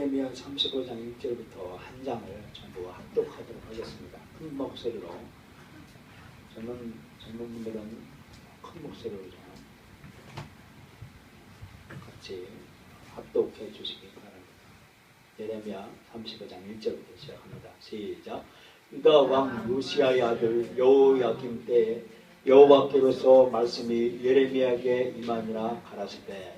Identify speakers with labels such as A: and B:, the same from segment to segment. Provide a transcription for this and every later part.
A: 예레미야 35장 1절부터 한 장을 전부 합독하도록 하겠습니다. 큰 목소리로. 젊은 분들은 큰 목소리로 좀 같이 합독해 주시기 바랍니다. 예레미야 35장 1절부터 시작합니다. 시작. 유다 왕 요시야의 아들 여호야김 때에 여호와께로서 말씀이 예레미야에게 임하니라 가라사대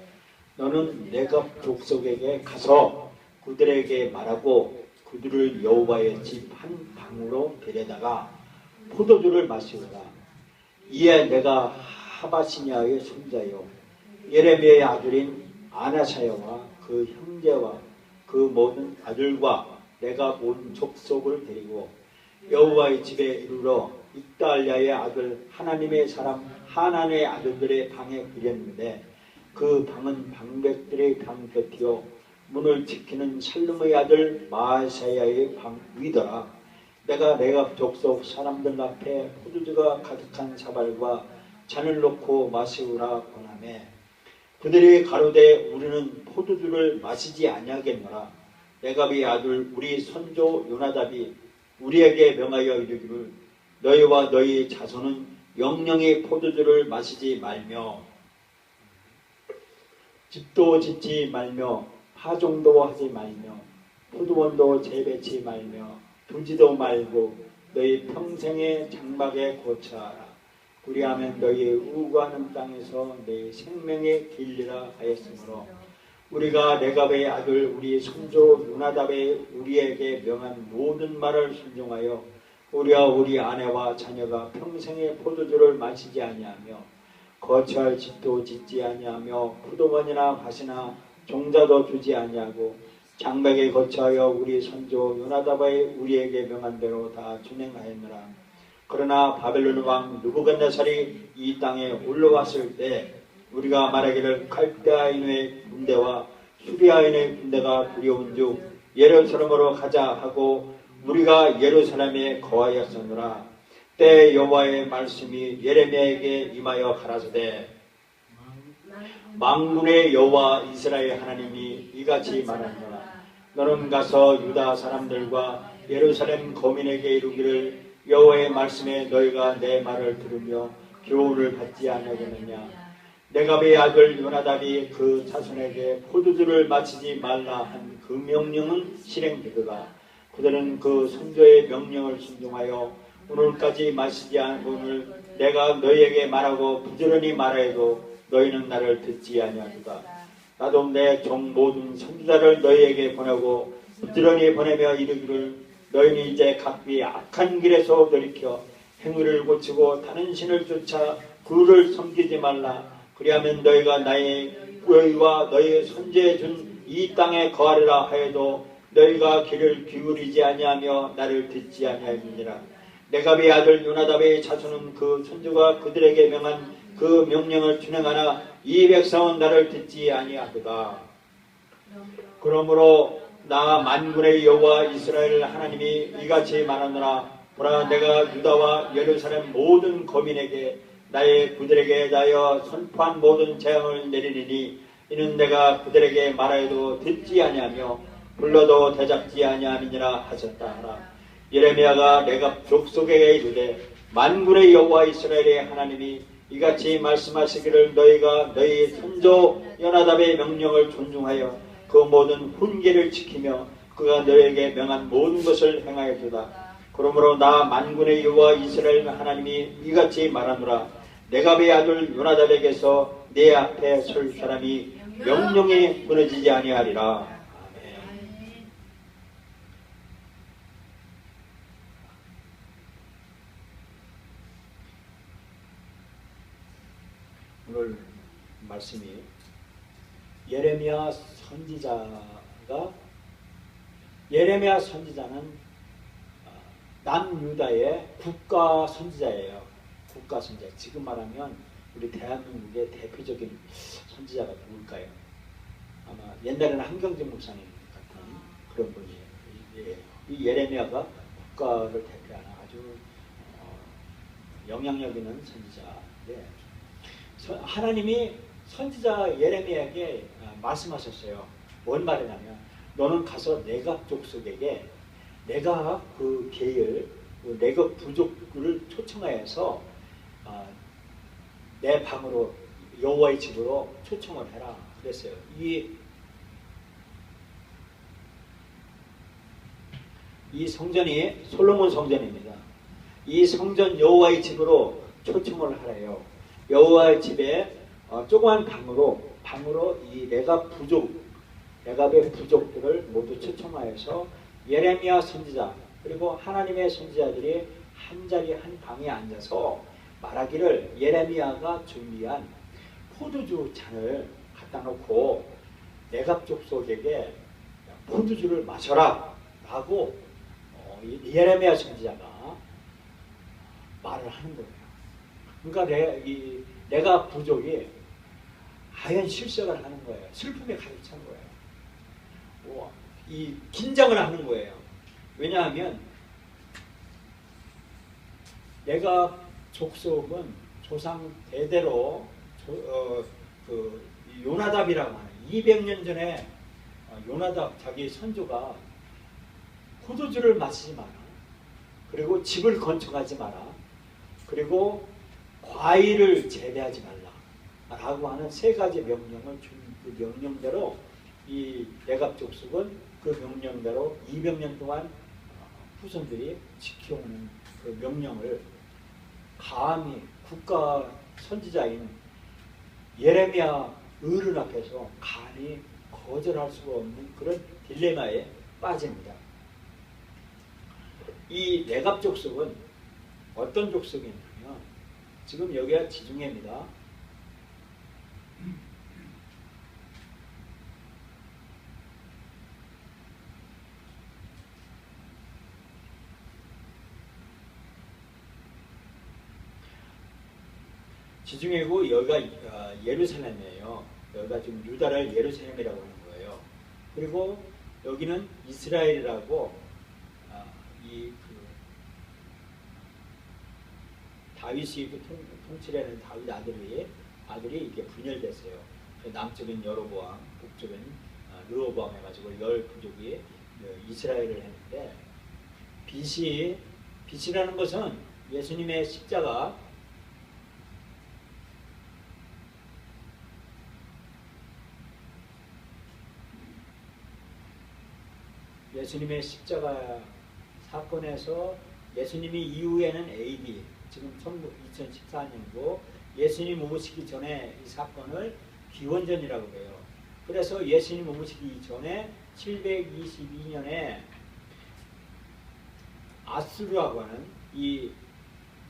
A: 너는 네갑 족속에게 가서 그들에게 말하고 그들을 여호와의 집 한 방으로 데려다가 포도주를 마시거라. 이에 내가 하바시냐의 손자요 예레미야의 아들인 아나사야와 그 형제와 그 모든 아들과 내가 온 족속을 데리고 여호와의 집에 이르러 익달랴의 아들 하나님의 사람 하난의 아들들의 방에 들였는데 그 방은 방백들의 방 곁이요 문을 지키는 살룸의 아들 마아사야의 방 위더라. 내가 네갑 족속 사람들 앞에 포도주가 가득한 사발과 잔을 놓고 마시우라 권하매 그들이 가로되 우리는 포도주를 마시지 아니하겠노라. 네갑의 아들 우리 선조 요나답이 우리에게 명하여 이르기를 너희와 너희 자손은 영영의 포도주를 마시지 말며 집도 짓지 말며 파종도 하지 말며 포도원도 재배치 말며 두지도 말고 너희 평생의 장막에 거처하라. 그리하면 너희 우구하는 땅에서 내 생명의 길리라 하였으므로 우리가 네갑의 아들 우리 선조 요나답의 우리에게 명한 모든 말을 순종하여 우리와 우리 아내와 자녀가 평생의 포도주를 마시지 아니하며 거처할 집도 짓지 아니하며 포도원이나 밭이나 종자도 두지 아니하고 장막에 거처하여 우리 선조 요나답의 우리에게 명한 대로 다 준행하였노라. 그러나 바벨론 왕 느부갓네살이 이 땅에 올라왔을 때 우리가 말하기를 갈대아인의 군대와 수리아인의 군대가 두려운즉 예루살렘으로 가자 하고 우리가 예루살렘에 거하였으므라. 때 여호와의 말씀이 예레미야에게 임하여 가라사대 만군의 여호와 이스라엘 하나님이 이같이 말하노라. 너는 가서 유다 사람들과 예루살렘 거민에게 이르기를 여호와의 말씀에 너희가 내 말을 들으며 교훈을 받지 아니하겠느냐. 네갑의 아들 요나답이 그 자손에게 포도주를 마시지 말라 한 그 명령은 실행되도다. 그들은 그 선조의 명령을 순종하여 오늘까지 마시지 않고는 내가 너희에게 말하고 부지런히 말해도 너희는 나를 듣지 아니하도다. 나도 내 종 모든 선지자를 너희에게 보내고 부지런히 보내며 이르기를 너희는 이제 각기 악한 길에서 돌이켜 행위를 고치고 다른 신을 쫓아 그를 섬기지 말라. 그리하면 너희가 너희와 너희 선지에 준 이 땅에 거하리라 하여도 너희가 귀를 기울이지 아니하며 나를 듣지 아니하느니라. 네갑의 아들 요나답의 자손은 그 선조가 그들에게 명한 그 명령을 준행하나 이 백성은 나를 듣지 아니하도다. 그러므로 나 만군의 여호와 이스라엘 하나님이 이같이 말하노라. 보라 내가 유다와 예루살렘 모든 거민에게 나의 그들에게 대하여 선포한 모든 재앙을 내리니 이는 내가 그들에게 말하여도 듣지 아니하며 불러도 대잡지 아니함이니라 하셨다 하라. 예레미야가 네갑 족속에게 이르되 만군의 여호와 이스라엘의 하나님이 이같이 말씀하시기를 너희가 너희 선조 요나답의 명령을 존중하여 그 모든 훈계를 지키며 그가 너희에게 명한 모든 것을 행하여주다. 그러므로 나 만군의 여호와 이스라엘 하나님이 이같이 말하노라. 네갑의 아들 요나답에게서 내 앞에 설 사람이 영영에 무너지지 아니하리라. 오늘 말씀이 예레미야 선지자는 남유다의 국가 선지자예요. 국가 선지자. 지금 말하면 우리 대한민국의 대표적인 선지자가 누굴까요? 아마 옛날에는 한경진 목사님 같은 그런 분이에요. 이 예레미야가 국가를 대표하는 아주 영향력 있는 선지자인데 하나님이 선지자 예레미야에게 말씀하셨어요. 뭔 말이냐면 너는 가서 내갑 족속에게 내가 그 계열, 그 내갑 부족을 초청하여서 내 방으로 여호와의 집으로 초청을 해라 그랬어요. 이 성전이 솔로몬 성전입니다. 이 성전 여호와의 집으로 초청을 하래요. 여호와의 집에 조그만 방으로 이 레갑의 부족들을 모두 초청하여서 예레미야 선지자 그리고 하나님의 선지자들이 한 자리 한 방에 앉아서 말하기를 예레미야가 준비한 포도주 잔을 갖다 놓고 레갑 족속에게 포도주를 마셔라 라고 예레미야 선지자가 말을 하는 거예요. 그러니까 레갑 부족이 하얀 실색을 하는 거예요. 슬픔에 가득 찬 거예요. 이 긴장을 하는 거예요. 왜냐하면 레갑 족속은 조상 대대로 그 요나답이라고 하는 200년 전에 요나답 자기 선조가 포도주를 마시지 마라. 그리고 집을 건축하지 마라. 그리고 과일을 재배하지 말라. 라고 하는 세 가지 명령을 준 그 명령대로 이 레갑 족속은 그 명령대로 200년 동안 후손들이 지켜오는 그 명령을 감히 국가 선지자인 예레미야 어른 앞에서 감히 거절할 수가 없는 그런 딜레마에 빠집니다. 이 레갑 족속은 어떤 족속이냐면 지금 여기가 지중해입니다. 지중해고 여기가 예루살렘이에요. 여기가 지금 유다를 예루살렘이라고 하는 거예요. 그리고 여기는 이스라엘이라고 다윗이 통치하는 다윗 아들이 이게 분열됐어요. 남쪽은 여로보암, 북쪽은 르호보암 해가지고 열 부족이 이스라엘을 했는데 빛이라는 것은 예수님의 십자가 사건에서 예수님이 이후에는 AD 지금 2014년이고 예수님 오시기 전에 이 사건을 기원전이라고 해요. 그래서 예수님 오시기 전에 722년에 아수르라고 하는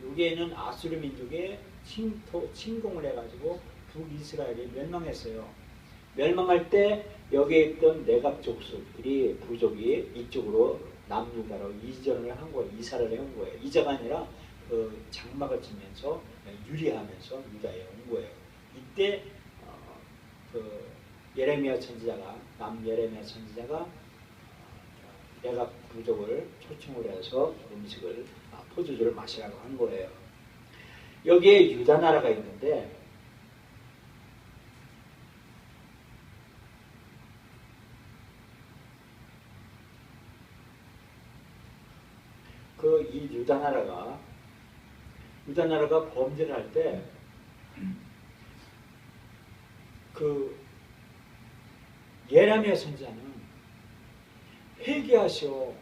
A: 여기에는 아수르 민족의 침공을 해가지고 북이스라엘이 멸망했어요. 멸망할 때 여기에 있던 레갑 족속들이 부족이 이쪽으로 남유다로 이전을 한 거예요. 이사를 해온 거예요. 이자가 아니라 장막을 치면서 유리하면서 유다에 온 거예요. 이때 예레미야 선지자가 남예레미야 선지자가 레갑 부족을 초청을 해서 음식을 포도주를 마시라고 한 거예요. 여기에 유다 나라가 있는데 이 유다 나라가 범죄를 할 때 예레미야 선지자는 회개하시오.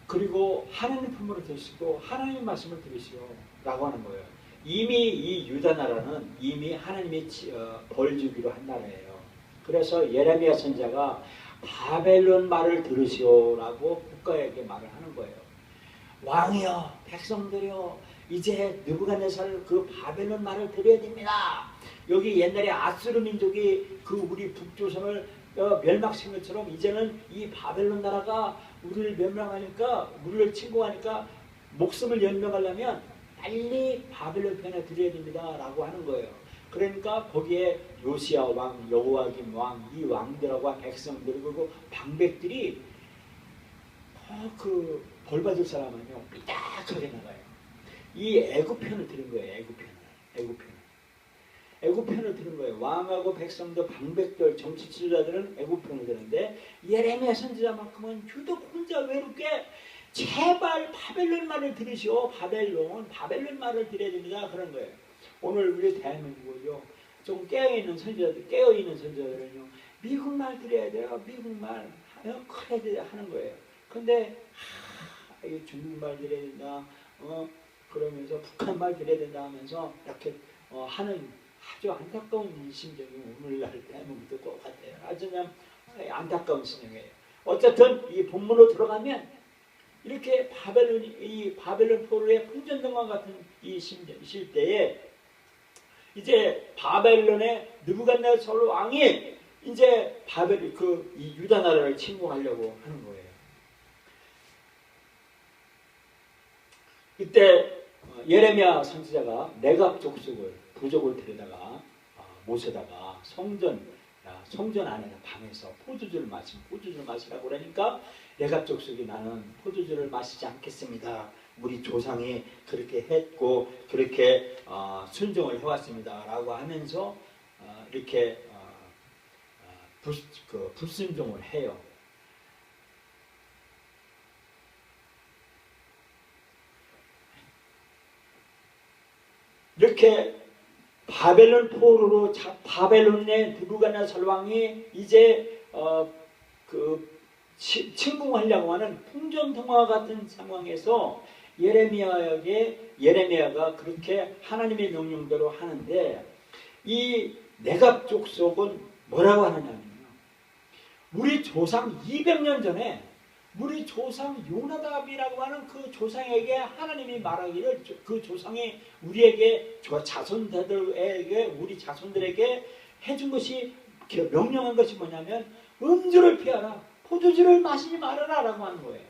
A: 그리고 하나님 품으로 되시고 하나님의 말씀을 들으시오 라고 하는 거예요. 이미 이 유다 나라는 이미 하나님이 벌 주기로 한 나라예요. 그래서 예레미야 선지자가 바벨론 말을 들으시오 라고 국가에게 말을 하는 거예요. 왕이여, 백성들이여, 이제 느부갓네살 그 바벨론 말을 들어야 됩니다. 여기 옛날에 아수르 민족이 우리 북조선을 멸망시킨 것처럼 이제는 이 바벨론 나라가 우리를 멸망하니까, 우리를 침공하니까 목숨을 연명하려면 빨리 바벨론 편에 들어야 됩니다 라고 하는 거예요. 그러니까 거기에 요시야 왕, 여호야김 왕, 이 왕들하고 백성들 그리고 방백들이 벌받을 사람은요 삐딱하게 나가요. 이 애굽편을 들은 거예요. 애굽편을 들은 그런 거예요. 왕하고 백성도 방백들 정치 지도자들은 애국병이 되는데 예레미야 선지자만큼은 유독 혼자 외롭게 제발 바벨론 말을 들으시오. 바벨론 말을 들어야 됩니다. 그런 거예요. 오늘 우리 대한민국은요. 좀 깨어있는 선지자들은요. 미국 말 들어야 돼요. 미국 말 그래야 하는 거예요. 근데 이게 중국말 들어야 된다. 그러면서 북한말 들어야 된다 하면서 이렇게 하는 아주 안타까운 심정이 오늘날 대한민국도 똑같아요. 아주 그냥 안타까운 심정이에요. 어쨌든 이 본문으로 들어가면 이렇게 바벨론 포로의 풍전등과 같은 이 시대에 이제 바벨론의 느부갓네살 왕이 이제 이 유다 나라를 침공하려고 하는 거예요. 이때 예레미야 선지자가 내각 족속을 부족을 데려다가 모셔다가 성전 안에서 방에서 포도주를 마시라고 그러니까 내각 족속이 나는 포도주를 마시지 않겠습니다. 우리 조상이 그렇게 했고 그렇게 순종을 해왔습니다. 라고 하면서 이렇게 불순종을 해요. 이렇게 바벨론 포로로 바벨론의 느부갓네살 왕이 이제 침공하려고 하는 풍전등화 같은 상황에서 예레미야가 그렇게 하나님의 명령대로 하는데 이 내각 족속은 뭐라고 하느냐면요. 우리 조상 200년 전에 우리 조상 요나답이라고 하는 그 조상에게 하나님이 말하기를 그 조상이 우리에게 우리 자손들에게 해준 것이 명령한 것이 뭐냐면 음주를 피하라 포도주를 마시지 말아라 라고 하는 거예요.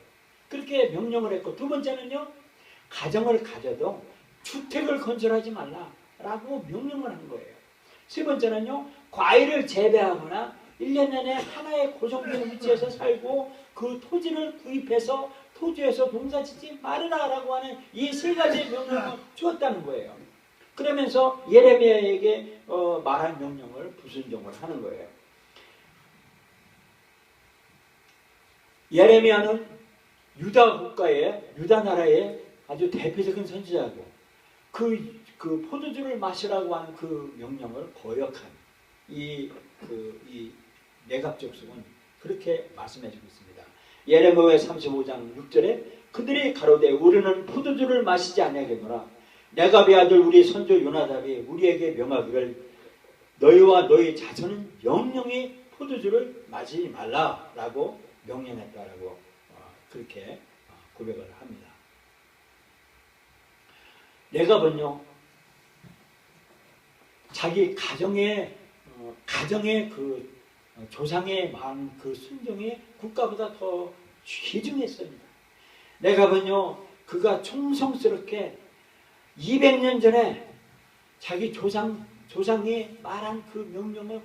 A: 그렇게 명령을 했고 두 번째는요. 가정을 가져도 주택을 건설하지 말라 라고 명령을 한 거예요. 세 번째는요. 과일을 재배하거나 1년 내내 하나의 고정된 위치에서 살고 그 토지를 구입해서 토지에서 농사짓지 말으라라고 하는 이 세 가지 명령을 주었다는 거예요. 그러면서 예레미야에게 말한 명령을 불순종을 하는 거예요. 예레미야는 유다 나라의 아주 대표적인 선지자고 그 포도주를 마시라고 하는 그 명령을 거역한 이 내각 족속은 그렇게 말씀해주고 있습니다. 예레미야 35장 6절에 그들이 가로되 우리는 포도주를 마시지 아니하겠노라. 내갑의 아들 우리 선조 요나답이 우리에게 명하기를 너희와 너희 자손은 영영이 포도주를 마시지 말라라고 명령했다라고 그렇게 고백을 합니다. 내갑은요 자기 가정의 그 조상의 마음 그 순종이 국가보다 더 귀중했습니다. 내갑은요 그가 충성스럽게 200년 전에 자기 조상이 말한 그 명령을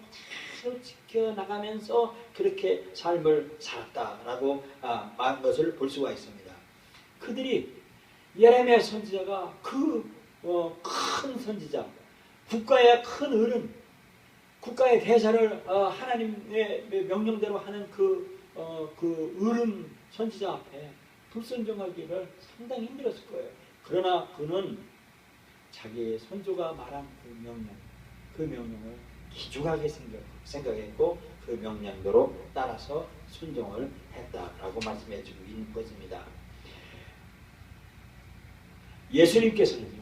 A: 그대로 지켜나가면서 그렇게 삶을 살았다라고 말한 것을 볼 수가 있습니다. 그들이 예레미야 선지자가 큰 선지자, 국가의 큰 어른, 국가의 대사를 하나님의 명령대로 하는 그 어른 선지자 앞에 불순종하기를 상당히 힘들었을 거예요. 그러나 그는 자기 선조가 말한 그 명령을 기중하게 생각했고 그 명령대로 따라서 순종을 했다라고 말씀해주고 있는 것입니다. 예수님께서는요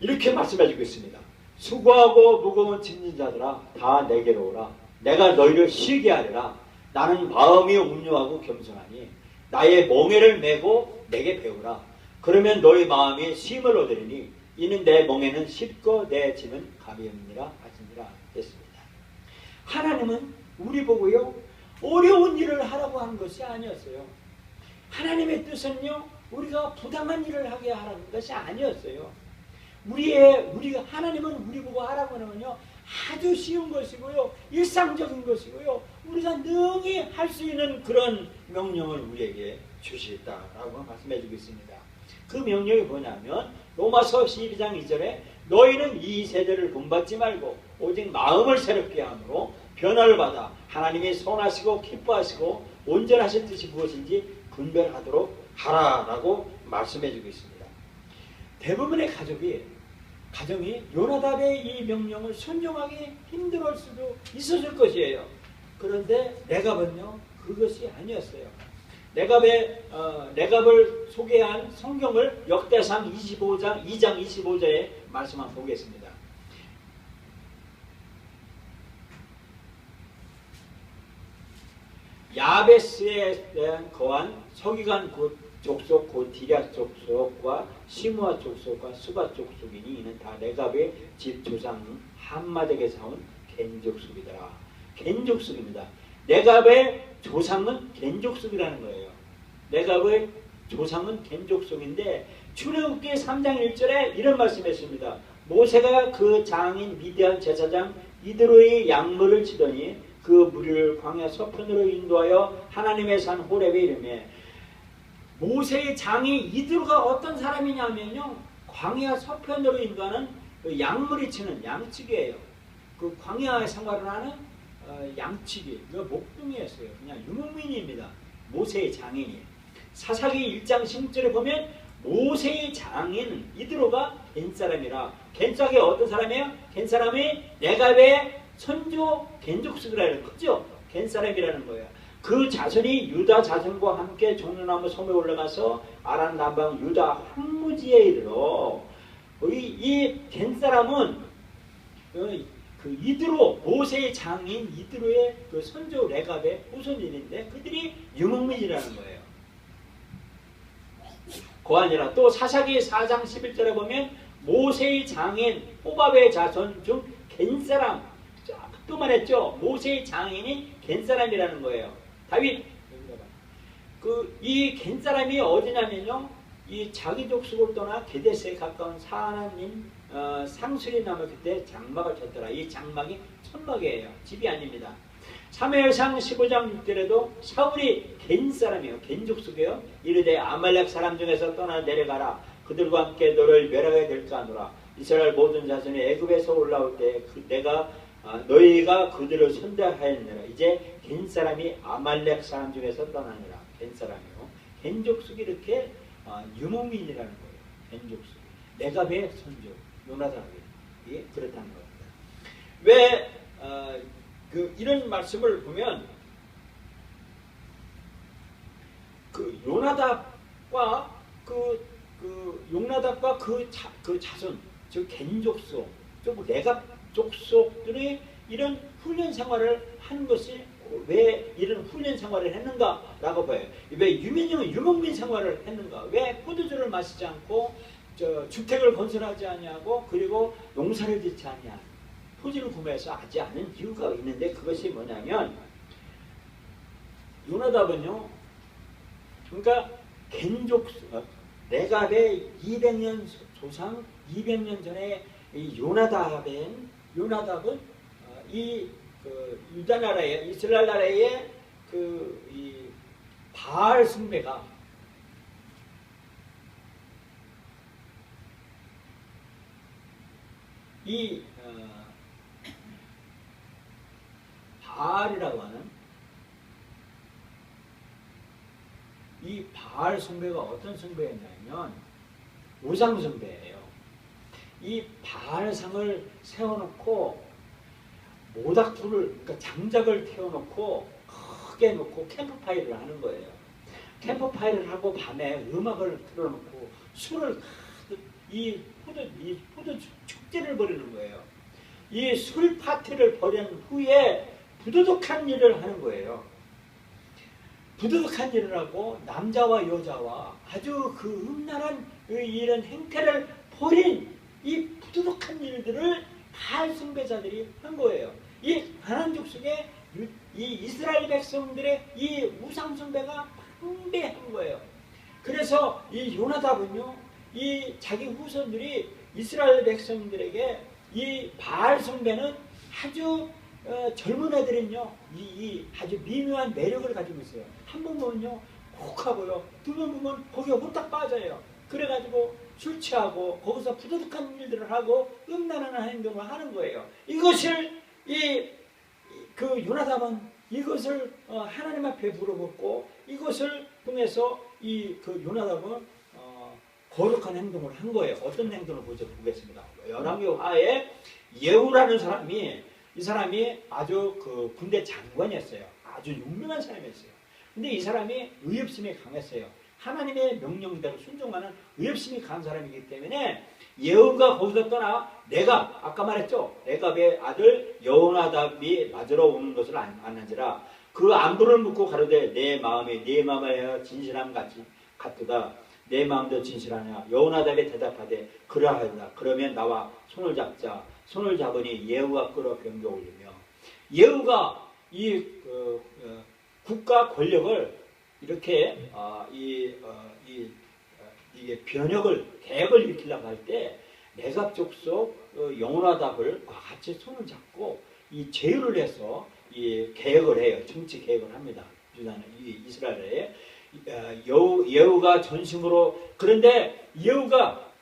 A: 이렇게 말씀해주고 있습니다. 수고하고 무거운 짐진 자들아 다 내게로 오라. 내가 너희를 쉬게 하리라. 나는 마음이 온유하고 겸손하니 나의 멍에를 메고 내게 배우라. 그러면 너희 마음이 쉼을 얻으리니 이는 내 멍에는 쉽고 내 짐은 가벼우니라 하시니라 했습니다. 하나님은 우리 보고요 어려운 일을 하라고 하는 것이 아니었어요. 하나님의 뜻은요 우리가 부당한 일을 하게 하라는 것이 아니었어요. 하나님은 우리 보고 하라고 하는 건요 아주 쉬운 것이고요 일상적인 것이고요 우리가 능히 할 수 있는 그런 명령을 우리에게 주시겠다라고 말씀해 주고 있습니다. 그 명령이 뭐냐면 로마서 12장 2절에 너희는 이 세대를 본받지 말고 오직 마음을 새롭게 함으로 변화를 받아 하나님이 선하시고 기뻐하시고 온전하신 뜻이 무엇인지 분별하도록 하라라고 말씀해주고 있습니다. 대부분의 가정이 요나답의 이 명령을 순종하기 힘들어할 수도 있었을 것이에요. 그런데 레갑은요 그것이 아니었어요. 레갑을 소개한 성경을 역대상 2장 25절의 말씀 한번 보겠습니다. 야베스에 대한 거한 서기관 족속 곧 디략 족속과 시므아 족속과 수바 족속이니 이는 다 레갑의 집 조상 함마덱에서 온 겐족속이더라. 겐족속입니다. 레갑의 조상은 겐족속이라는 거예요. 레갑의 조상은 겐족속인데 출애굽기 3장 1절에 이런 말씀했습니다. 모세가 그 장인 미디안 제사장 이드로의 양물을 치더니 그 무리를 광야 서편으로 인도하여 하나님의 산 호렙에 이르매 모세의 장이 이드로가 어떤 사람이냐면요 광야 서편으로 인도하는 그 양물이 치는 양치기예요. 그 광야에 생활을 하는 양치기, 그 목동이었어요. 그냥 유목민입니다. 모세의 장인이. 사사기 1장 16절에 보면 모세의 장인 이드로가 겐사람이라. 겐사람이 어떤 사람이에요? 겐사람이 레갑의 선조 겐족속이라는 거죠. 겐사람이라는 거예요. 그 자손이 유다 자손과 함께 종려나무 섬에 올라가서 아란 남방 유다 황무지에 이르러 이 겐사람은 그 이드로 모세의 장인 이드로의 그 선조 레갑의 후손인인데 그들이 유목민이라는 거예요. 고아니라. 또 사사기 4장 11절에 보면 모세의 장인 호밥의 자손 중 겐사람 또 말했죠. 모세의 장인이 겐사람이라는 거예요. 다윗 이 겐사람이 어디냐면요 이 자기 족속을 떠나 게데스에 가까운 사하나님 상수리 나무 그때 장막을 쳤더라. 이 장막이 천막이에요. 집이 아닙니다. 사무엘상 15장 6절에도 사울이 겐사람이에요. 겐족속이에요. 이르되 아말렉 사람 중에서 떠나 내려가라. 그들과 함께 너를 멸하게 될까 하노라. 이스라엘 모든 자손이 애굽에서 올라올 때 너희가 그들을 선대하였느라. 이제 겐사람이 아말렉 사람 중에서 떠나느라. 겐사람이요. 겐족속이 이렇게 유목민이라는 거예요. 겐족속. 레갑의 선조 요나답이 그렇다는 겁니다. 왜 이런 말씀을 보면 그 요나답과 용나답과 그 자손 즉 겐족속 즉 레갑 족속들이 이런 훈련 생활을 하는 것이 왜 이런 훈련 생활을 했는가라고 봐요. 왜 유목민 생활을 했는가? 왜 포도주를 마시지 않고 주택을 건설하지 아니하고 그리고 농사를 짓지 아니하고 토지를 구매해서 하지 않은 이유가 있는데 그것이 뭐냐면 요나답은요 그러니까 레갑의 200년 조상 200년 전에 이 요나답은 유다 나라에 이스라엘 나라의 이 바알 숭배가 이 바알이라고 하는 이 바알 숭배가 어떤 숭배였냐면 우상 숭배예요. 이 바알상을 세워놓고 모닥불을 그러니까 장작을 태워놓고 크게 놓고 캠프파이를 하는 거예요. 캠프파이를 하고 밤에 음악을 틀어놓고 술을 이 포도 축제를 벌이는 거예요. 이 술 파티를 벌인 후에 부도덕한 일을 하는 거예요. 부도덕한 일을 하고 남자와 여자와 아주 그 음란한 이런 행태를 벌인 이 부도덕한 일들을 바알 숭배자들이 한 거예요. 이 가나안 족속의 이 이스라엘 백성들의 이 우상 숭배가 숭배한 거예요. 그래서 이 요나답은요, 이 자기 후손들이 이스라엘 백성들에게 이 바알 숭배는 아주 젊은 애들은요, 이 아주 미묘한 매력을 가지고 있어요. 한 번 보면요, 혹하고요, 두 번 보면 거기에 홀딱 빠져요. 그래가지고 술 취하고 거기서 부도덕한 일들을 하고 음란한 행동을 하는 거예요. 이것을 그 요나답은 이것을 하나님 앞에 물어보고 이것을 통해서 그 요나답은 거룩한 행동을 한 거예요. 어떤 행동을 보겠습니다. 열왕기하에 예후라는 사람이 이 사람이 아주 그 군대 장관이었어요. 아주 유명한 사람이었어요. 근데 이 사람이 의협심이 강했어요. 하나님의 명령대로 순종하는 의협심이 강한 사람이기 때문에 예후가 거기서 떠나 아까 말했죠. 레갑의 아들 여호나답이 맞으러 오는 것을 안한지라 그 안부를 묻고 가로되 내 마음에 네 마음에 진실함 같도다. 내 마음도 진실하냐. 여호나답이 대답하되 그러하다. 그러면 나와 손을 잡자. 손을 잡으니 예후가 끌어 병겨 올리며 예후가 국가 권력을 이렇게 이게 계획을 일으키려고 할 때 레갑 족속 여호나답을 같이 손을 잡고 이 제휴를 해서 이 계획을 해요. 정치 계획을 합니다. 유다는 이스라엘에 예후가 전심으로 그런데 예후가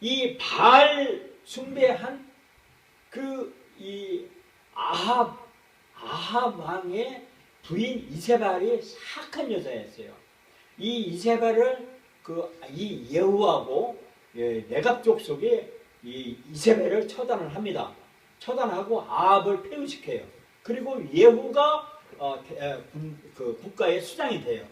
A: 이 바알 숭배한 이 아합 왕의 부인 이세벨이 사악한 여자였어요. 이 이세벨을 이 예후하고 레갑 족속이 이 이세벨을 처단을 합니다. 처단하고 아합을 폐위시켜요. 그리고 예후가 그 국가의 수장이 돼요.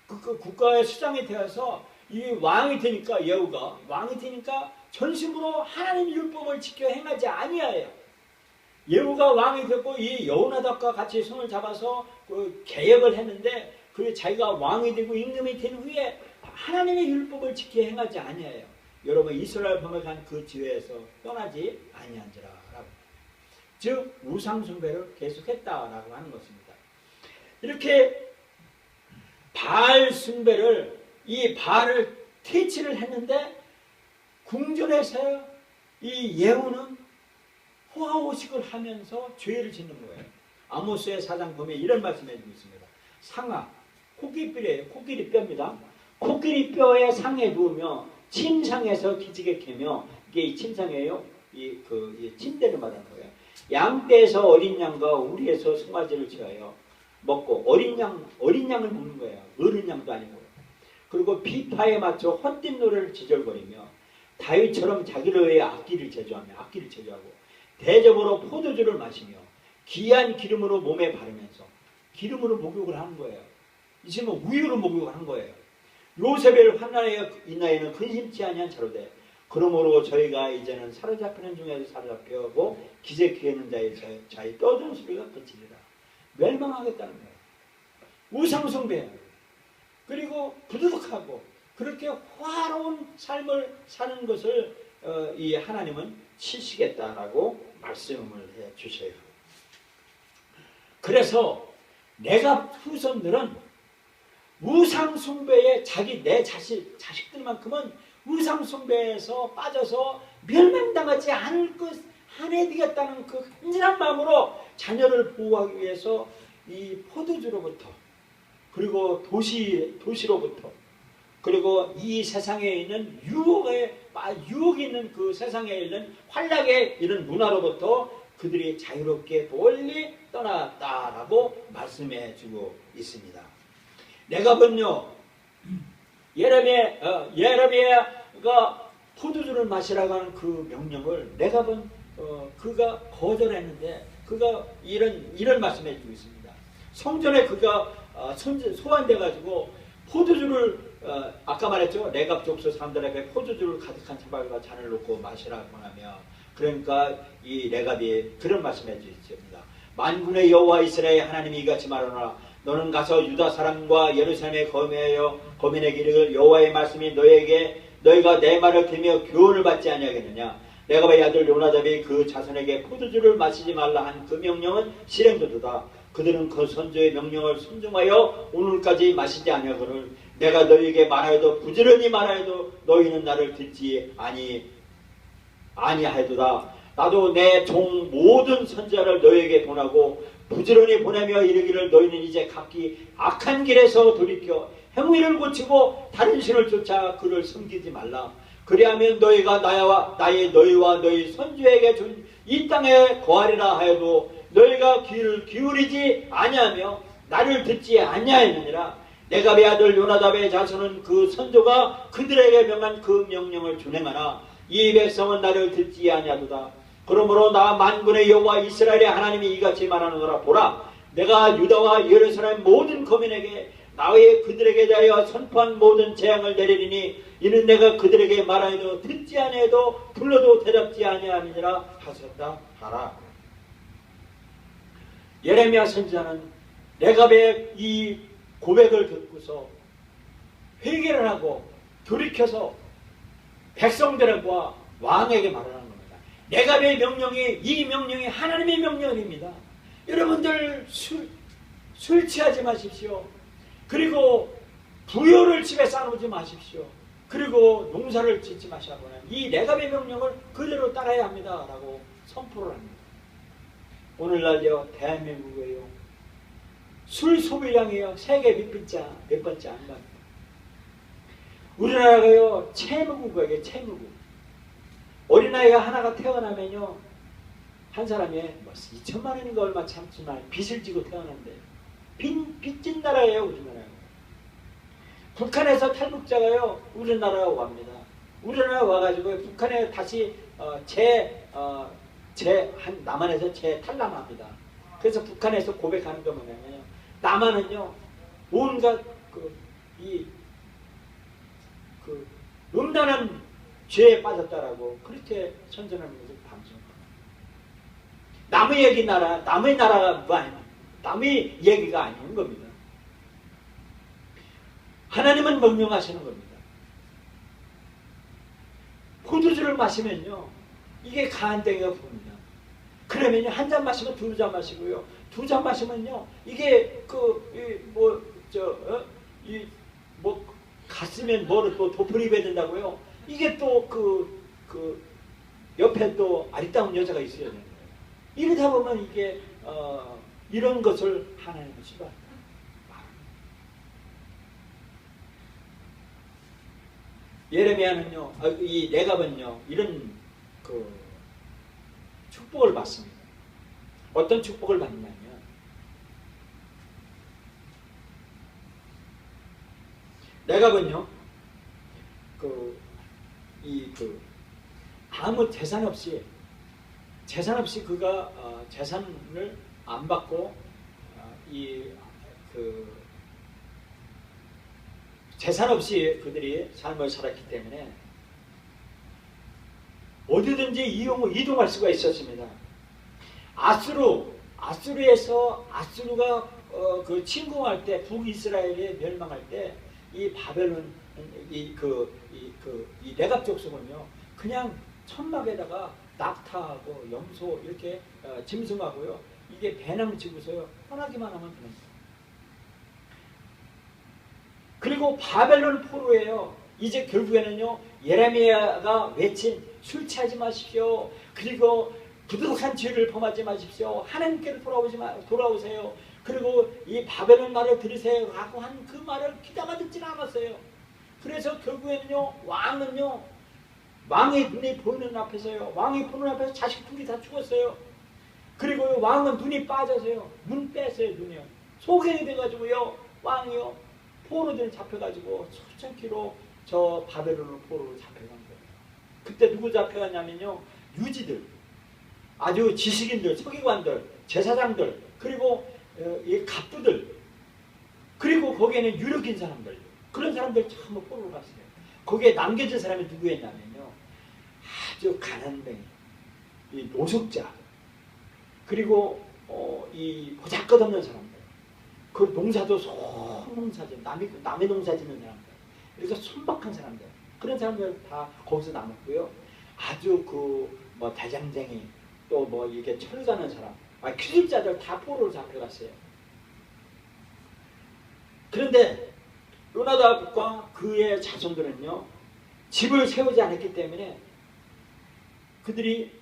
A: 그 국가의 수장이 되어서 이 왕이 되니까 예후가 왕이 되니까 전심으로 하나님 율법을 지켜 행하지 아니하여 예후가 왕이 되고 이 여호나답과 같이 손을 잡아서 그 계획을 했는데 그 자기가 왕이 되고 임금이 된 후에 하나님의 율법을 지켜 행하지 아니하여 여러분 이스라엘 범역한 그 지회에서 떠나지 아니한지라라고 즉 우상 숭배를 계속했다라고 하는 것입니다. 이렇게 바알 숭배를 이 바알을 퇴치를 했는데 궁전에서 이 예후는 호화호식을 하면서 죄를 짓는 거예요. 아모스의 4장 보면 이런 말씀해 주고 있습니다. 상아, 코끼리뼈예요. 코끼리뼈입니다. 코끼리뼈에 상에 누우며 침상에서 기지개 캐며 이게 이 침상이에요. 이 침대를 말하는 거예요. 양떼에서 어린 양과 우리에서 송아지를 취하여 먹고 어린 양을 먹는 거예요. 어린 양도 아니고. 그리고 비파에 맞춰 헛된 노래를 지절거리며 다윗처럼 자기를 위해 악기를 제조하고 대접으로 포도주를 마시며 귀한 기름으로 몸에 바르면서 기름으로 목욕을 하는 거예요. 이제는 우유로 목욕을 한 거예요. 요셉의 환난에 있나이는 근심치 아니한 자로되 그러므로 저희가 이제는 사로잡히는 중에서 사로잡혀고 기재키에 있는 자의 떠드는 소리가 그치리라. 멸망하겠다는 거예요. 우상숭배 그리고 부도덕하고 그렇게 화로운 삶을 사는 것을 이 하나님은 치시겠다라고 말씀을 해 주셔요. 그래서 레갑 후손들은 우상숭배에 내 자식들만큼은 우상숭배에서 빠져서 멸망당하지 않을 것 하네 되겠다는 그 간절한 마음으로 자녀를 보호하기 위해서 이 포도주로부터 그리고 도시로부터 그리고 이 세상에 있는 유혹이 있는 그 세상에 있는 환락의 이런 문화로부터 그들이 자유롭게 멀리 떠났다라고 말씀해 주고 있습니다. 레갑은요 예레미야가 포도주를 마시라고 하는 그 명령을 레갑은 그가 거절했는데 그가 이런 말씀해 주고 있습니다. 성전에 그가 소환돼 가지고 포도주를 아까 말했죠. 레갑 족속 사람들에게 포도주를 가득한 차발과 잔을 놓고 마시라고 하며 그러니까 이 레갑이 그런 말씀해 주십니다. 만군의 여호와 이스라엘 하나님이 이같이 말하노라. 너는 가서 유다 사람과 예루살렘에 거미하여 거민에게 이르기를 여호와의 말씀이 너희가 내 말을 들으며 교훈을 받지 아니하겠느냐. 레갑의 아들 요나답이 그 자손에게 포도주를 마시지 말라 한 그 명령은 실행되도다. 그들은 그 선조의 명령을 순종하여 오늘까지 마시지 아니하거늘 내가 너희에게 말하여도 부지런히 말하여도 너희는 나를 듣지 아니하여도다. 나도 내 종 모든 선지자를 너희에게 보내고 부지런히 보내며 이르기를 너희는 이제 각기 악한 길에서 돌이켜 행위를 고치고 다른 신을 쫓아 그를 섬기지 말라. 그리하면 너희가 너희와 너희 손주에게 준 이 땅에 거하리라 하여도 너희가 귀를 기울이지 아니하며 나를 듣지 아니하였느니라. 레갑의 아들 요나답의 자손은 그 선조가 그들에게 명한 그 명령을 준행하나 이 백성은 나를 듣지 아니하도다. 그러므로 나 만군의 여호와 이스라엘의 하나님이 이같이 말하노라. 보라, 내가 유다와 예루살렘 모든 거민에게 나의 그들에게 대하여 선포한 모든 재앙을 내리리니 이는 내가 그들에게 말하여도 듣지 아니하여도 불러도 대답지 아니함이니라 하셨다 하라. 예레미야 선지자는 레갑의 이 고백을 듣고서 회개를 하고 돌이켜서 백성들과 왕에게 말하는 겁니다. 레갑의 명령이 이 명령이 하나님의 명령입니다. 여러분들 술 취하지 마십시오. 그리고 부요를 집에 쌓아놓지 마십시오. 그리고 농사를 짓지 마시라고는 이 레갑의 명령을 그대로 따라야 합니다 라고 선포를 합니다. 오늘날요 대한민국에요 술 소비량이요 세계 몇 번째 안 맞아요. 우리나라가요 채무국이에요. 채무국. 어린아이가 하나가 태어나면요 한 사람이 뭐 2천만 원인가 얼마 참지만 빚을 지고 태어난대. 빚진 나라예요 우리나라가. 북한에서 탈북자가요 우리나라에 옵니다. 우리나라에 와가지고 북한에 다시 남한에서 재탈남합니다. 그래서 북한에서 고백하는 게 뭐냐면요, 남한은요 온갖 음란한 죄에 빠졌다라고 그렇게 선전하면서 방송합니다. 남의 나라가 뭐 아니에요. 남의 얘기가 아닌 겁니다. 하나님은 명령하시는 겁니다. 포도주를 마시면요 이게 간땡이가 붑니다. 그러면요 한 잔 마시면 두 잔 마시고요, 두 잔 마시면요 이게 갔으면 뭐를 또 도풀이 입어야 된다고요. 이게 또 옆에 또 아리따운 여자가 있어야 되는 거예요. 이러다 보면 이게 이런 것을 하나님은 싫어합니다. 예레미야는요, 이 레갑은요, 이런 축복을 받습니다. 어떤 축복을 받느냐면, 레갑은요, 아무 재산 없이 그가 재산을 안 받고 재산 없이 그들이 삶을 살았기 때문에 어디든지 이동할 수가 있었습니다. 아수르에서 아수르가 침공할 때 북이스라엘에 멸망할 때 이 바벨론 이 레갑 족속은요 그냥 천막에다가 낙타하고 염소 이렇게 짐승하고요 이게 배낭 지고서요 떠나기만 하면 됩니다. 그리고 바벨론 포로예요. 이제 결국에는요 예레미야가 외친 술 취하지 마십시오. 그리고 부득한 죄를 범하지 마십시오. 하나님께로 돌아오세요. 그리고 이 바벨론 말을 들으세요 라고 한 그 말을 귀담아 듣지는 않았어요. 그래서 결국에는요 왕의 눈이 보이는 앞에서요, 왕이 보는 앞에서 자식 둘이 다 죽었어요. 그리고 왕은 눈이 빠져서요 눈 뺐어요. 눈이요 소경이 돼가지고요 왕이요 포로들 잡혀가지고 수천 킬로 저 바벨론으로 포로로 잡혀간 거예요. 그때 누구 잡혀갔냐면요 유지들, 아주 지식인들, 서기관들, 제사장들, 그리고 이 갑부들, 그리고 거기에는 유력인 사람들, 그런 사람들 전부 포로로 갔어요. 거기에 남겨진 사람이 누구였냐면요 아주 가난뱅이, 이 노숙자, 그리고 이 보잘것없는 사람들, 그 농사도 소농사지, 남의 농사 짓는 사람들, 그래서 순박한 사람들, 그런 사람들 다 거기서 남았고요. 아주 대장쟁이, 또 이게 철가는 사람, 기술자들 다 포로로 잡혀갔어요. 그런데 요나답과 그의 자손들은요 집을 세우지 않았기 때문에 그들이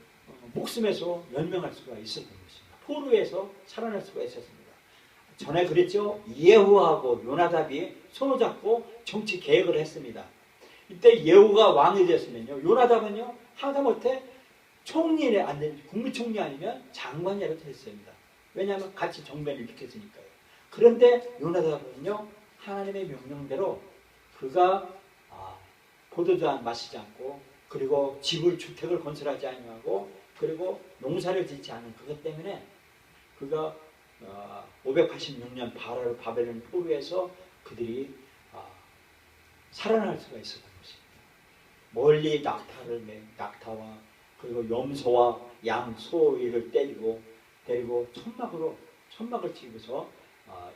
A: 목숨에서 연명할 수가 있었던 것입니다. 포로에서 살아날 수가 있었습니다. 전에 그랬죠. 예후하고 요나답이 손을 잡고 정치 개혁을 했습니다. 이때 예후가 왕이 되었으면요, 요나답은요 하다못해 총리에 앉은 국무총리 아니면 장관이라도 됐습니다. 왜냐하면 같이 정변을 일으켰으니까요. 그런데 요나답은요 하나님의 명령대로 그가 포도주 마시지 않고, 그리고 집을 주택을 건설하지 아니하고, 그리고 농사를 짓지 않은 그것 때문에 그가 586년 바벨론 포로에서 그들이 살아날 수가 있었던 것입니다. 멀리 낙타와 그리고 염소와 양, 소 이를 데리고 천막을 치고서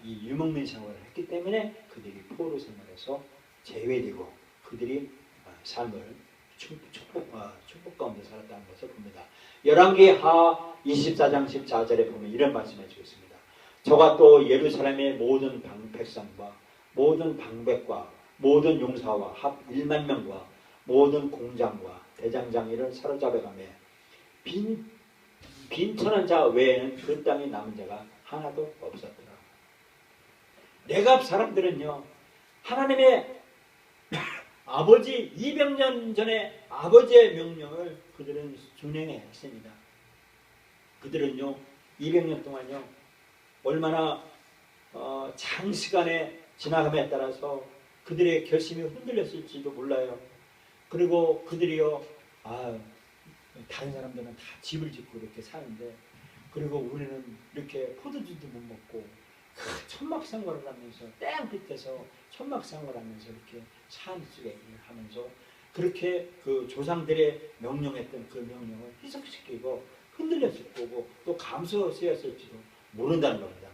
A: 이 유목민 생활을 했기 때문에 그들이 포로 생활에서 제외되고 그들이 삶을 축복 가운데 살았다는 것을 봅니다. 열왕기하 24장 14절에 보면 이런 말씀해 주셨습니다. 저가 또 예루살렘의 모든 백성과 모든 방백과 모든 용사와 합 1만 명과 모든 공장과 대장장이를 사로잡아가며 빈천한 자 외에는 그 땅에 남은 자가 하나도 없었더라. 내갑 사람들은요 하나님의 아버지 200년 전에 아버지의 명령을 그들은 준행해 했습니다. 그들은요 200년 동안요 얼마나 장시간의 지나감에 따라서 그들의 결심이 흔들렸을지도 몰라요. 그리고 그들이요 다른 사람들은 다 집을 짓고 이렇게 사는데, 그리고 우리는 이렇게 포도주도 못 먹고 천막 생활을 하면서 땡빛에서 천막 생활을 하면서 이렇게 산 속에 하면서 그렇게 그 조상들의 명령했던 그 명령을 희석시키고 흔들렸을 거고 또 감수되었을지도 모른다는 겁니다.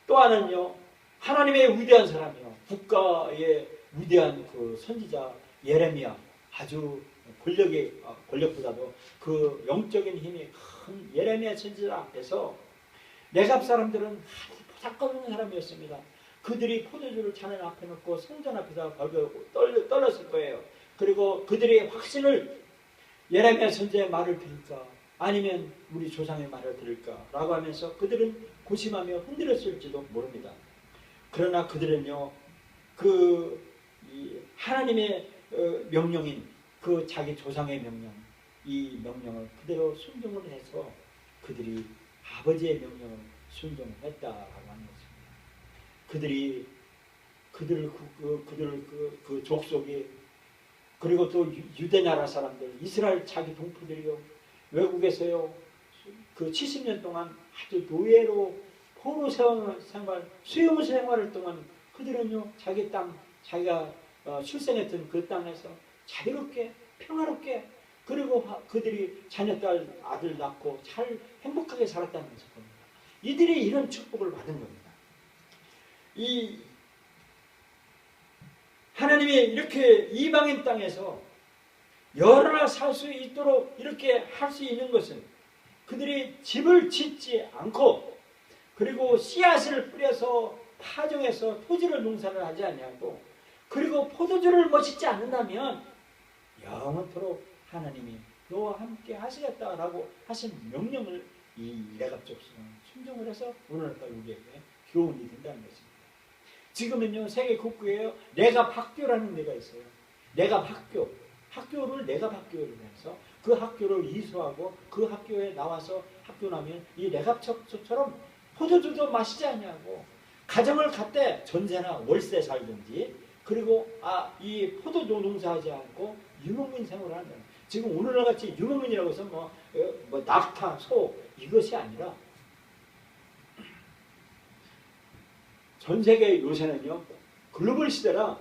A: 또 하나는요 하나님의 위대한 사람이요 국가의 위대한 그 선지자 예레미야, 아주 권력보다도 그 영적인 힘이 큰 예레미야 선지자 앞에서 내갑 사람들은 아주 보잘것없는 사람이었습니다. 그들이 포도주를 잔을 앞에 놓고 성전 앞에다 걸고 떨렸을 거예요. 그리고 그들의 확신을 예레미야 선지자의 말을 들을까 아니면 우리 조상의 말을 들을까 라고 하면서 그들은 고심하며 흔들었을지도 모릅니다. 그러나 그들은요 하나님의 명령인 그 자기 조상의 명령, 이 명령을 그대로 순종을 해서 그들이 아버지의 명령을 순종을 했다라고 하는 것입니다. 그 족속이, 그리고 또 유대 나라 사람들, 이스라엘 자기 동포들이요 외국에서요 그 70년 동안 아주 노예로 포로 생활, 수용 생활을 동안 그들은요 자기 땅, 자기가 출생했던 그 땅에서 자유롭게 평화롭게, 그리고 그들이 자녀딸 아들 낳고 잘 행복하게 살았다는 것을 봅니다. 이들이 이런 축복을 받은 겁니다. 이 하나님이 이렇게 이방인 땅에서 열나 살 수 있도록 이렇게 할 수 있는 것은 그들이 집을 짓지 않고, 그리고 씨앗을 뿌려서 파종해서 토지를 농사를 하지 아니하고, 그리고 포도주를 멋있지 않는다면 영원토록 하나님이 너와 함께 하시겠다라고 하신 명령을 이 레갑 족속은 순종을 해서 오늘날까지 우리에게 교훈이 된다는 것입니다. 지금은요 세계 곳곳에요 레갑 학교라는 데가 있어요. 레갑 학교를 레갑 학교를 해서 그 학교를 이수하고 그 학교에 나와서 학교 나면 이 레갑 족속처럼 포도주도 마시지 않냐고, 가정을 갖되 전세나 월세 살든지, 그리고 이 포도주 농사하지 않고 유목민 생활을 한다. 지금 오늘날 같이 유목민이라고 해서 뭐 낙타, 소 이것이 아니라 전 세계 요새는요 글로벌 시대라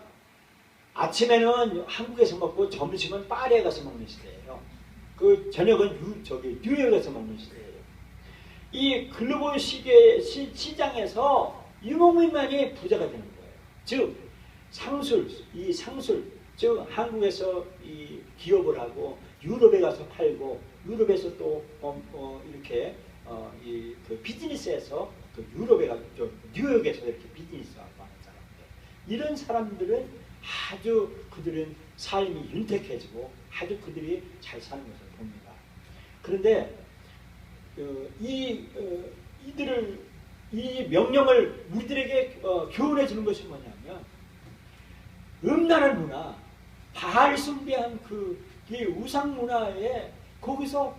A: 아침에는 한국에서 먹고 점심은 파리에 가서 먹는 시대예요. 그 저녁은 뉴욕에서 먹는 시대예요. 이 글로벌 시장에서 유목민만이 부자가 되는 거예요. 즉 상술, 즉 한국에서 이 기업을 하고 유럽에 가서 팔고, 유럽에서 또 이렇게 그 비즈니스에서 그 유럽에 가서 뉴욕에서 이렇게 비즈니스하고 하는 사람들, 이런 사람들은 아주 그들은 삶이 윤택해지고 아주 그들이 잘 사는 것을 봅니다. 그런데 이들을 이 명령을 우리들에게 교훈해 주는 것이 뭐냐면 음란한 문화, 바알 숭배한 이 우상 문화에 거기서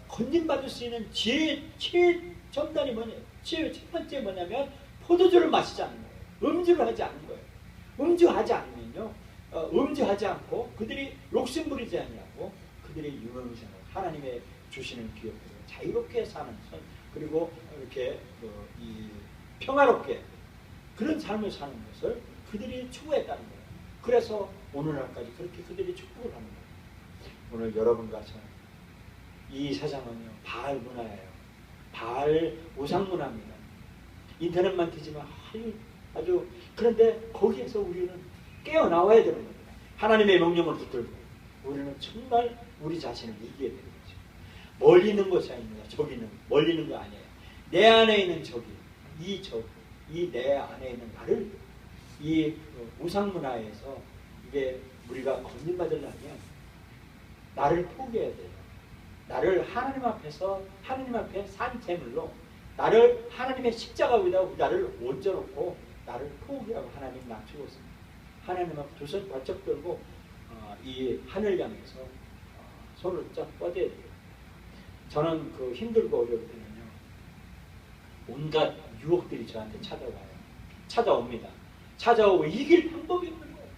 A: 건진받을 수 있는 최첨단이 뭐냐, 첫 번째 뭐냐면 포도주를 마시지 않는 거예요. 음주를 하지 않는 거예요. 음주하지 않으면요, 음주하지 않고 그들이 욕심 부리지 않냐고 그들의 유명성을 하나님의 주시는 기업으로 자유롭게 사는 선, 그리고 이렇게 이 평화롭게 그런 삶을 사는 것을 그들이 추구했다는 거예요. 그래서 오늘날까지 그렇게 그들이 축복을 하는 거예요. 오늘 여러분과 저는 이 세상은요 바알 문화예요. 바알 우상 문화입니다. 인터넷만 뒤지면 아주 그런데 거기에서 우리는 깨어나와야 되는 겁니다. 하나님의 명령을 붙들고 우리는 정말 우리 자신을 이겨야 되는 거죠. 멀리 있는 것이 아닙니다. 저기는 멀리 있는 거 아니에요. 내 안에 있는 저기, 이 내 안에 있는 나를 이 우상 문화에서 이게 우리가 건진받으려면 나를 포기해야 돼요. 나를 하나님 앞에서 하나님 앞에 산 제물로 나를 하나님의 십자가 위에다 나를 얹어놓고 나를 포기하고 하나님 나 죽었습니다. 하나님 앞에 두 손 발짝 들고 이 하늘 향해서 손을 쫙 뻗어야 돼요. 저는 힘들고 어려울 때는요 온갖 유혹들이 저한테 찾아옵니다. 찾아오고 이길 방법이 없는 거예요.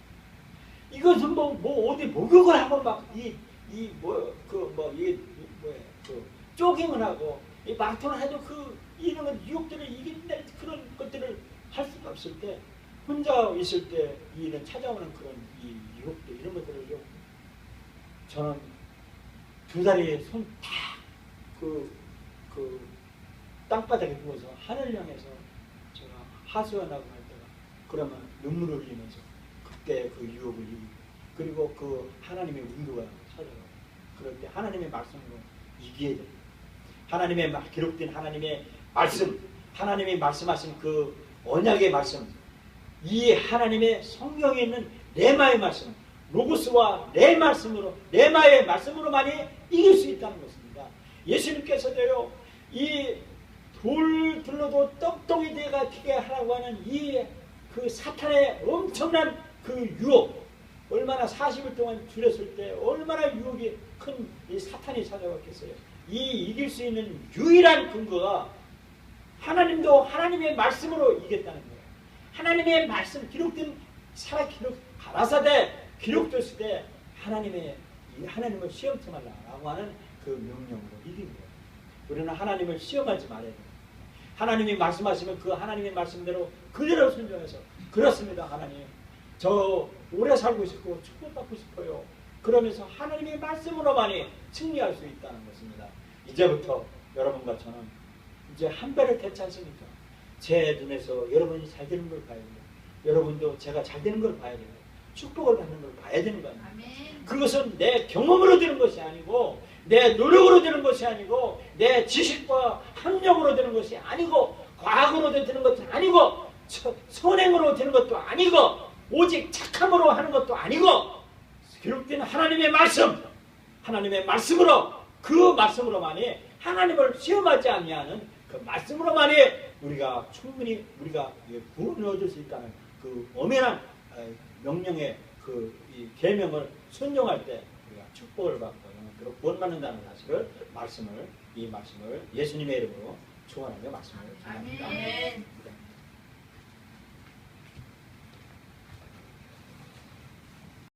A: 이것은 뭐 어디 목욕을 하고 막 조깅을 하고 이 마라톤을 해도 이런 유혹들을 이긴다 그런 것들을 할 수가 없을 때 혼자 있을 때 이런 찾아오는 그런 이 유혹들 이런 것들을요 저는 두 다리에 손 딱 땅바닥에 누워서 하늘 향해서 제가 하소연하고 할 때가 그러면 눈물을 흘리면서 그때 그 유혹을 이기고 그리고 하나님의 운도가 찾아가고 그럴 때 하나님의 말씀으로 이겨야 됩니다. 하나님의 기록된 하나님의 말씀, 하나님이 말씀하신 언약의 말씀, 이 하나님의 성경에 있는 레마의 말씀, 로고스와 내 말씀으로, 레마의 말씀으로만이 이길 수 있다는 것입니다. 예수님께서도요, 이 돌 둘러도 떡덩이 되게 하라고 하는 사탄의 엄청난 유혹, 얼마나 40일 동안 줄였을 때 얼마나 유혹이 큰 이 사탄이 찾아왔겠어요. 이길 수 있는 유일한 근거가 하나님도 하나님의 말씀으로 이겼다는 거예요. 하나님의 말씀 기록된 가라사대 기록됐을 때 하나님을 시험치 말라라고 하는 명령으로 이긴 거예요. 우리는 하나님을 시험하지 말아야 돼요. 하나님이 말씀하시면 하나님의 말씀대로 그대로 순종해서 그렇습니다. 하나님 저 오래 살고 싶고 축복받고 싶어요. 그러면서 하나님의 말씀으로만이 승리할 수 있다는 것입니다. 이제부터 여러분과 저는 이제 한 배를 탔지 않습니까? 제 눈에서 여러분이 잘 되는 걸 봐야 돼요. 여러분도 제가 잘 되는 걸 봐야 돼요. 축복을 받는 걸 봐야 되는 거 아니에요. 그것은 내 경험으로 되는 것이 아니고 내 노력으로 되는 것이 아니고 내 지식과 학력으로 되는 것이 아니고 과학으로 되는 것도 아니고 선행으로 되는 것도 아니고 오직 착함으로 하는 것도 아니고 기록된 하나님의 말씀, 하나님의 말씀으로 말씀으로만이 하나님을 시험하지 아니하는 말씀으로만이 우리가 충분히 구원을 얻을 수 있다는 엄연한 명령의 이 계명을 순종할 때 우리가 축복을 받고 영원토록 구원받는다는 사실을 이 말씀을 예수님의 이름으로 축원하며 말씀을 전합니다.